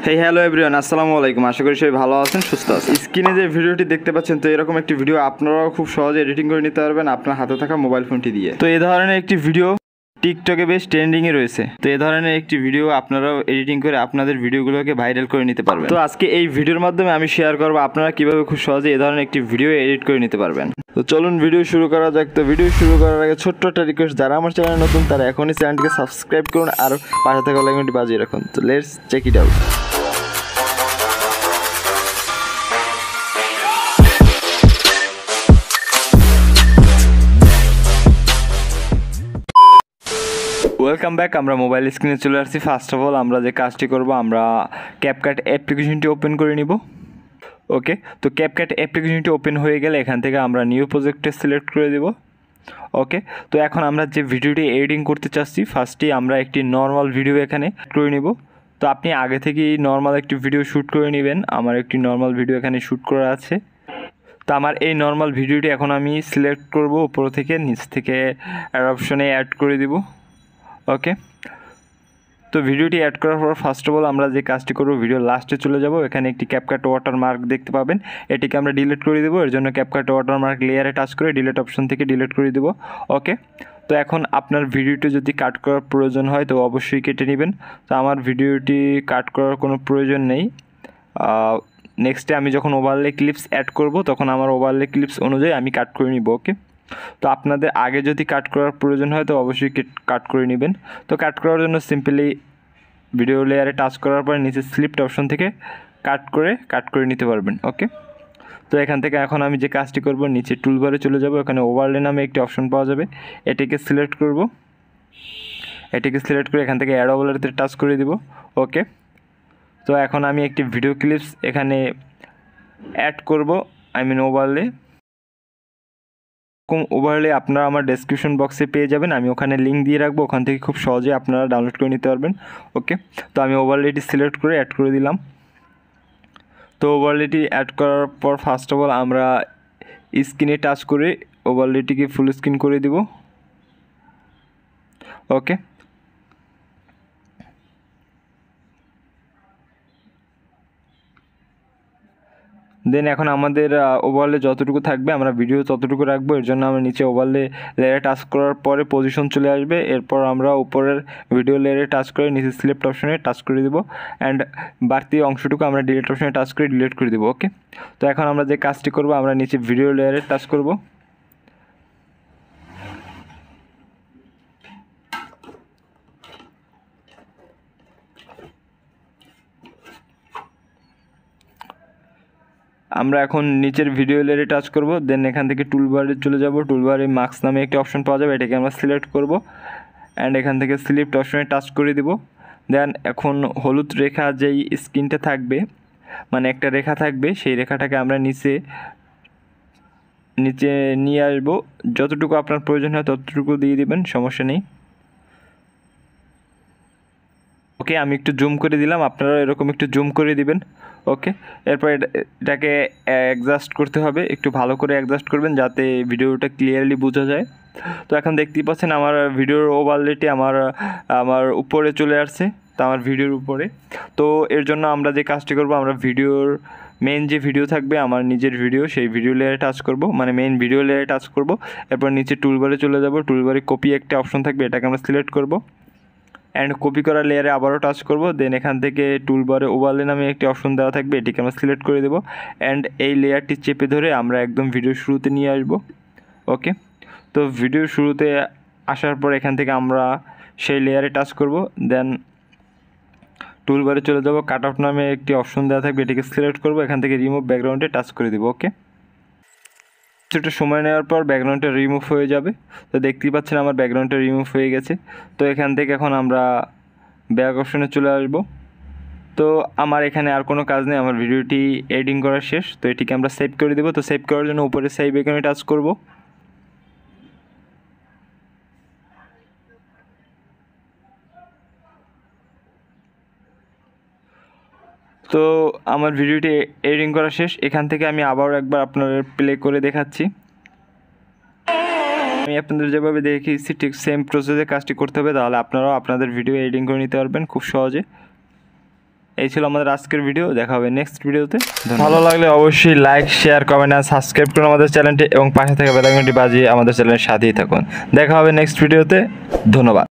Hello everyone, আসসালামু আলাইকুম। আশা করি সবাই ভালো আছেন, সুস্থ আছেন। স্ক্রিনে যে ভিডিওটি দেখতে পাচ্ছেন, তো এরকম একটি ভিডিও আপনারাও খুব সহজে এডিটিং করে নিতে পারবেন আপনার হাতে থাকা মোবাইল ফোনটি দিয়ে। তো এই ধরনের একটি ভিডিও টিকটকে বেশ ট্রেন্ডিংয়ে রয়েছে। তো এই ধরনের একটি ভিডিও আপনারাও এডিটিং করে আপনাদের ভিডিওগুলোকে ভাইরাল করে নিতে পারবেন। তো আজকে এই ভিডিওর মাধ্যমে আমি শেয়ার করবো আপনারা কীভাবে খুব সহজে এই ধরনের একটি ভিডিও এডিট করে নিতে পারবেন। তো চলুন ভিডিও শুরু করা যাক। তো ভিডিও শুরু করার আগে ছোট্ট একটা রিকোয়েস্ট, যারা আমার চ্যানেলে নতুন তারা এখনই চ্যানেলটিকে সাবস্ক্রাইব করুন আর পাশে থাকা বেল আইকনটি বাজিয়ে রাখুন। তো let's check it out. Welcome back. আমরা মোবাইল স্ক্রিনে চলে আসছি। ফার্স্ট অফ অল আমরা যে কাজটি করব, আমরা ক্যাপকাট অ্যাপ্লিকেশনটি ওপেন করে নিব। ওকে, তো ক্যাপকাট অ্যাপ্লিকেশনটি ওপেন হয়ে গেলে এখান থেকে আমরা নিউ প্রজেক্টে সিলেক্ট করে দেব। ওকে, তো এখন আমরা যে ভিডিওটি এডিটিং করতে চাচ্ছি, ফার্স্টেই আমরা একটি নর্মাল ভিডিও এখানে করে নিব। তো আপনি আগে থেকেই নর্মাল একটি ভিডিও শ্যুট করে নেবেন। আমার একটি নর্মাল ভিডিও এখানে শ্যুট করা আছে। তো আমার এই নর্মাল ভিডিওটি এখন আমি সিলেক্ট করব, উপর থেকে নিচ থেকে অপশনে অ্যাড করে দিব। ওকে, তো ভিডিওটি অ্যাড করার পর ফার্স্ট অফ অল আমরা যে কাজটি করব, ভিডিও লাস্টে চলে যাব। এখানে একটি ক্যাপকাট ওয়াটারমার্ক দেখতে পাবেন, এটিকে আমরা ডিলিট করে দেবো। এর জন্য ক্যাপকাট ওয়াটারমার্ক লেয়ারে টাচ করে ডিলিট অপশন থেকে ডিলিট করে দেবো। ওকে, তো এখন আপনার ভিডিওটি যদি কাট করার প্রয়োজন হয় তো অবশ্যই কেটে নেবেন। তো আমার ভিডিওটি কাট করার কোনো প্রয়োজন নেই। নেক্সটে আমি যখন ওভারলে ক্লিপস অ্যাড করব তখন আমার ওভারলে ক্লিপস অনুযায়ী আমি কাট করে নিব। ওকে, তো আপনাদের আগে যদি কাট করার প্রয়োজন হয় তো অবশ্যই কাট করে নেবেন। তো কাট করার জন্য সিম্পলি ভিডিও লেয়ারে টাচ করার পর নিচে স্লিপড অপশন থেকে কাট করে নিতে পারবেন। ওকে, তো এখান থেকে এখন আমি যে কাজটি করব, নিচে টুলবারে চলে যাব। এখানে ওভারলে নামে একটি অপশন পাওয়া যাবে, এটিকে সিলেক্ট করব। এটিকে সিলেক্ট করে এখান থেকে অ্যাড ওভারলেতে টাচ করে দিব। ওকে, তো এখন আমি একটি ভিডিও ক্লিপস এখানে অ্যাড করব, ওভারলে আপনারা আমার ডেসক্রিপশন বক্সে পেয়ে যাবেন। আমি ওখানে লিঙ্ক দিয়ে রাখবো, ওখান থেকে খুব সহজে আপনারা ডাউনলোড করে নিতে পারবেন। ওকে, তো আমি ওভারলেটি সিলেক্ট করে অ্যাড করে দিলাম। তো ওভারলেটি অ্যাড করার পর ফার্স্ট অফ অল আমরা স্ক্রিনে টাচ করে ওভারলেটিকে ফুল স্ক্রিন করে দিব। ওকে, দেন এখন আমাদের ওভারলে যতটুকু থাকবে আমরা ভিডিও ততটুকু রাখবো। এর জন্য আমরা নিচে ওভারলে লেয়ারে টাচ করার পরে পজিশন চলে আসবে। এরপর আমরা উপরের ভিডিও লেয়ারে টাচ করে নিচে সিলেক্ট অপশনে টাচ করে দেবো অ্যান্ড বাড়তি অংশটুকু আমরা ডিলিট অপশনে টাচ করে ডিলিট করে দেবো। ওকে, তো এখন আমরা যে কাজটি করব, আমরা নিচে ভিডিও লেয়ারে টাচ করব। আমরা এখন নিচের ভিডিও লেয়ারে টাচ করব। দেন এখান থেকে টুলবারে চলে যাব। টুলবারে মার্কস নামে একটি অপশন পাওয়া যাবে, এটাকে আমরা সিলেক্ট করব অ্যান্ড এখান থেকে স্লিপড অপশনে টাচ করে দিব। দেন এখন হলুদ রেখা যেই স্ক্রিনটা থাকবে, মানে একটা রেখা থাকবে, সেই রেখাটাকে আমরা নিচে নিয়ে আসবো। যতটুকু আপনার প্রয়োজন হয় ততটুকু দিয়ে দিবেন, সমস্যা নেই। ওকে, আমি একটু জুম করে দিলাম, আপনারা এরকম একটু জুম করে দিবেন। ওকে, এরপর এটাকে অ্যাডজাস্ট করতে হবে, একটু ভালো করে অ্যাডজাস্ট করবেন যাতে ভিডিওটা ক্লিয়ারলি বোঝা যায়। তো এখন দেখতেই পাচ্ছেন আমার ভিডিওর ওভারলেটি আমার উপরে চলে আসছে, তো আমার ভিডিওর উপরে। তো এর জন্য আমরা যে কাজটি করব, আমরা ভিডিওর মেইন যে ভিডিও থাকবে আমার নিজের ভিডিও, সেই ভিডিও লেয়ারে টাচ করব, মানে মেইন ভিডিও লেয়ারে টাচ করব। এরপর নিচে টুলবারে চলে যাব। টুলবারে কপি একটা অপশন থাকবে, এটাকে আমরা সিলেক্ট করব অ্যান্ড কপি করা লেয়ারে আবারও টাচ করব। দেন এখান থেকে টুলবারে ওভারলে নামে একটি অপশন দেওয়া থাকবে, এটিকে আমরা সিলেক্ট করে দেবো অ্যান্ড এই লেয়ারটি চেপে ধরে আমরা একদম ভিডিও শুরুতে নিয়ে আসব। ওকে, তো ভিডিও শুরুতে আসার পর এখান থেকে আমরা সেই লেয়ারে টাচ করব। দেন টুলবারে চলে যাব, কাট আউট নামে একটি অপশন দেওয়া থাকবে, এটিকে সিলেক্ট করব। এখান থেকে রিমুভ ব্যাকগ্রাউন্ডে টাচ করে দেবো। ওকে, কিছুটা সময় নেওয়ার পর ব্যাকগ্রাউন্ডটা রিমুভ হয়ে যাবে। তো দেখতেই পাচ্ছেন আমার ব্যাকগ্রাউন্ডটা রিমুভ হয়ে গেছে। তো এখান থেকে এখন আমরা ব্যাক অপশনে চলে আসব। তো আমার এখানে আর কোনো কাজ নেই, আমার ভিডিওটি এডিটিং করা শেষ। তো এটিকে আমরা সেভ করে দেবো। তো সেভ করার জন্য উপরে সেভ আইকনে টাচ করব। তো আমার ভিডিওটি এডিটিং করা শেষ। এখান থেকে আমি আবারও একবার আপনাদের প্লে করে দেখাচ্ছি। আমি আপনাদের যেভাবে দেখিয়েছি ঠিক সেম প্রসেসে কাজটি করতে হবে, তাহলে আপনারাও আপনাদের ভিডিও এডিটিং করে নিতে পারবেন খুব সহজে। এই ছিল আমাদের আজকের ভিডিও। দেখা হবে নেক্সট ভিডিওতে। ভালো লাগলে অবশ্যই লাইক, শেয়ার, কমেন্ট আর সাবস্ক্রাইব করুন আমাদের চ্যানেলটি এবং পাশে থাকা বেল আইকনটি বাজিয়ে আমাদের চ্যানেলের সাথেই থাকুন। দেখা হবে নেক্সট ভিডিওতে। ধন্যবাদ।